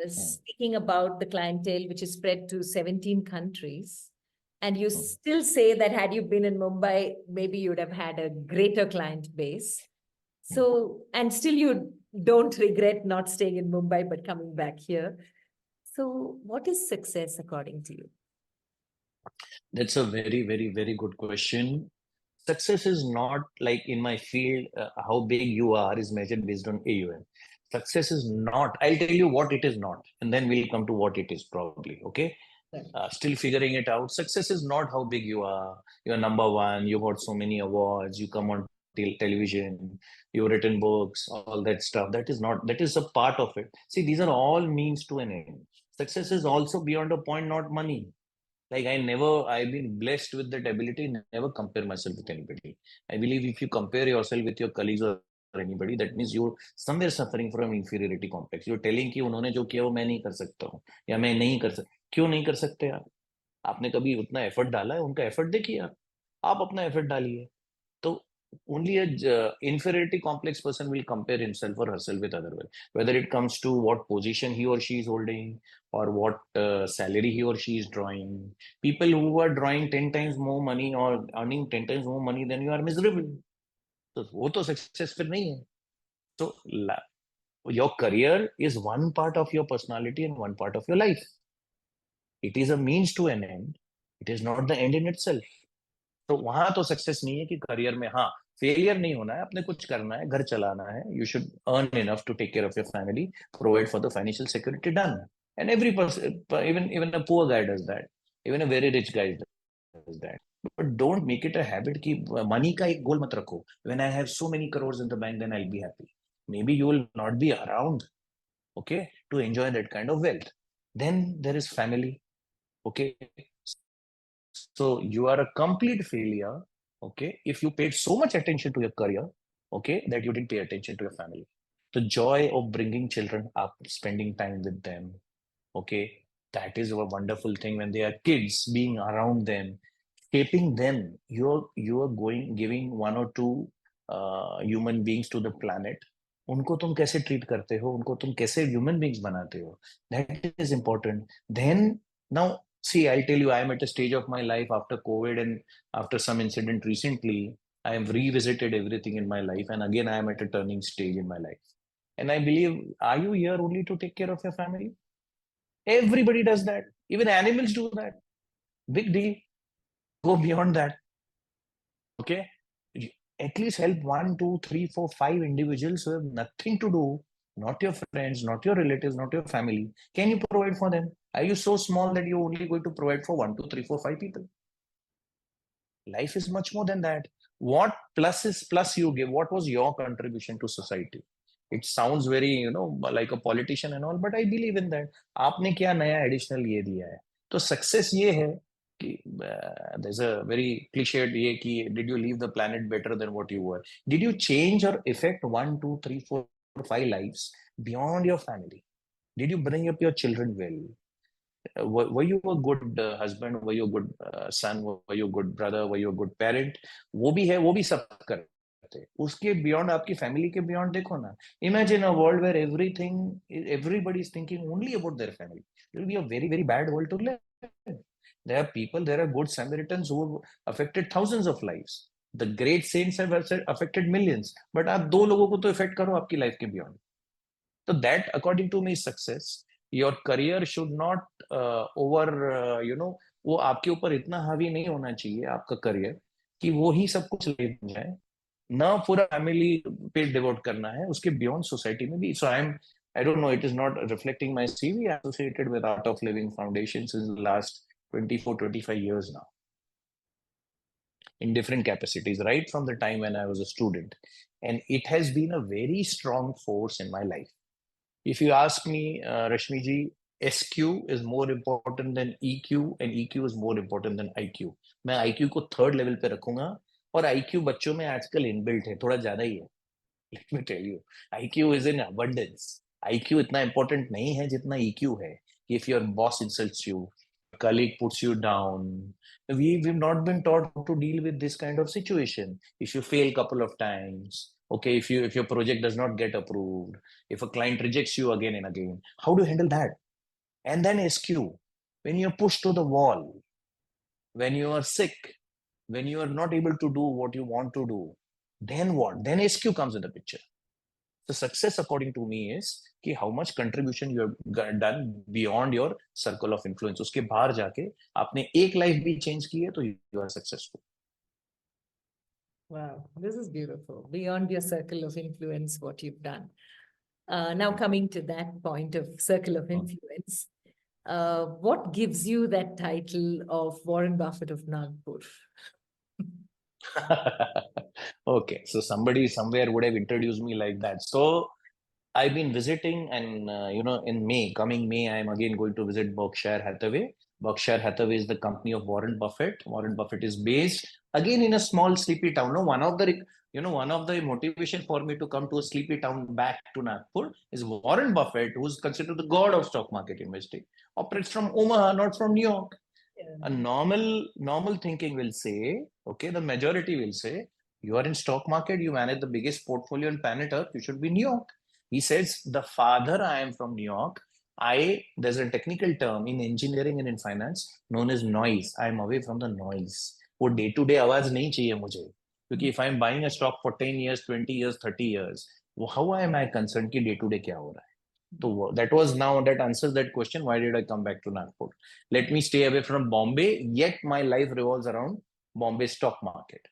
speaking about the clientele, which is spread to 17 countries. And you still say that had you been in Mumbai, maybe you'd have had a greater client base. So, and still you don't regret not staying in Mumbai, but coming back here. So what is success according to you? That's a very, very, very good question. Success is not like in my field, how big you are is measured based on AUM. Success is not, I'll tell you what it is not, and then we'll come to what it is probably, okay? Still figuring it out. Success is not how big you are. You're number one, you got so many awards, you come on television, you've written books, all that stuff. That is not, that is a part of it. See, these are all means to an end. Success is also beyond a point, not money. Like I've been blessed with that ability, never compare myself with anybody. I believe if you compare yourself with your colleagues or anybody, that means you're somewhere suffering from inferiority complex. You're telling कि उन्होंने जो किया वो मैं नहीं कर सकता हूँ या मैं नहीं कर सकता. क्यों नहीं कर सकते यार? आपने कभी उतना एफर्ट डाला है? उनका एफर्ट देखिए यार. आप अपना एफर्ट डालिए. तो only a inferiority complex person will compare himself or herself with other one, whether it comes to what position he or she is holding or what salary he or she is drawing. People who are drawing 10 times more money or earning 10 times more money than you are miserable. So वो तो success फिर नहीं है. So your career is one part of your personality and one part of your life. It is a means to an end. It is not the end in itself. तो वहां तो success नहीं है कि career में हाँ failure नहीं होना है, अपने कुछ करना है, घर चलाना है. You should earn enough to take care of your family, provide for the financial security, done. And every person, even a poor guy does that, even a very rich guy does that. But don't make it a habit कि money का एक goal मत रखो. When I have so many crores in the bank then I will be happy. maybe you will not be around, okay, to enjoy that kind of wealth. Then there is family, okay. So you are a complete failure, okay, if you paid so much attention to your career, okay, that you didn't pay attention to your family. The joy of bringing children up, spending time with them, okay, that is a wonderful thing. When they are kids, being around them, shaping them, you are giving one or two human beings to the planet. उनको तुम कैसे treat करते हो, उनको तुम कैसे human beings बनाते हो, that is important. Then now see, I'll tell you, I am at a stage of my life after COVID and after some incident recently, I have revisited everything in my life, and again I am at a turning stage in my life. And I believe, are you here only to take care of your family? Everybody does that. Even animals do that. Big deal. Go beyond that. Okay? At least help 1, 2, 3, 4, 5 individuals who have nothing to do, not your friends, not your relatives, not your family. Can you provide for them? Are you so small that you're only going to provide for 1, 2, 3, 4, 5 people? Life is much more than that. What plus you give? What was your contribution to society? It sounds very, like a politician and all, but I believe in that. आपने क्या नया additional ये दिया है? तो success ये है कि there's a very cliched ये कि did you leave the planet better than what you were? Did you change or affect 1, 2, 3, 4, 5 lives beyond your family? Did you bring up your children well? Were you a good husband? Were you a good son? Were you a good brother? Were you a good parent? वो भी है, वो भी सब करते हैं. उसके beyond, आपकी family के beyond देखो ना. Imagine a world where everybody is thinking only about their family. It will be a very, very bad world to live. There are people, there are good Samaritans who have affected thousands of lives. The great saints have affected millions. But आप दो लोगों को तो affect करो आपकी life के beyond. So that, according to me, is success. Your career should not वो आपके ऊपर इतना हावी नहीं होना चाहिए आपका करियर कि वो ही सब कुछ ले जाए. ना पूरा फैमिली पे डिवोट करना है, उसके बियॉन्ड सोसाइटी में भी. सो I don't know, it is not reflecting my CV. I'm associated with Art of Living Foundation since the last 24, 25 years now, in different capacities, right from the time when I was a student. And it has been a very strong force in my life. If you ask me, Rashmi ji, SQ is more important than EQ and EQ is more important than IQ. मैं IQ को third level पे रखूंगा, और IQ बच्चों में आजकल inbuilt है, थोड़ा ज्यादा ही है. Let me tell you, IQ is in abundance. IQ इतना important नहीं है जितना EQ है. If your boss insults you, colleague puts you down, we've not been taught how to deal with this kind of situation. If you fail a couple of times, Okay, if your project does not get approved, if a client rejects you again and again, how do you handle that? And then SQ, when you're pushed to the wall, when you are sick, when you are not able to do what you want to do, then what? Then SQ comes in the picture. So success, according to me, is कि how much contribution you have done beyond your circle of influence. उसके बाहर जाके आपने एक life भी change की है तो you are successful. Wow, this is beautiful. Beyond your circle of influence, what you've done. Now coming to that point of circle of influence, what gives you that title of Warren Buffett of Nagpur? Okay, so somebody somewhere would have introduced me like that. So I've been visiting, and in coming May, I'm again going to visit Berkshire Hathaway. Berkshire Hathaway is the company of Warren Buffett. Warren Buffett is based again in a small sleepy town. No, one of the motivation for me to come to a sleepy town back to Nagpur is Warren Buffett, who's considered the god of stock market investing, operates from Omaha, not from New York. A normal thinking will say, okay, the majority will say, you are in stock market, you manage the biggest portfolio on planet Earth, you should be New York. He says, the father I am from New York. There's a technical term in engineering and in finance known as noise. I am away from the noise. वो day to day आवाज नहीं चाहिए मुझे, क्योंकि if I am buying a stock for 10 years, 20 years, 30 years, how am I concerned कि day to day क्या हो रहा है? So that answers that question. Why did I come back to Nagpur? Let me stay away from Bombay, yet my life revolves around Bombay stock market.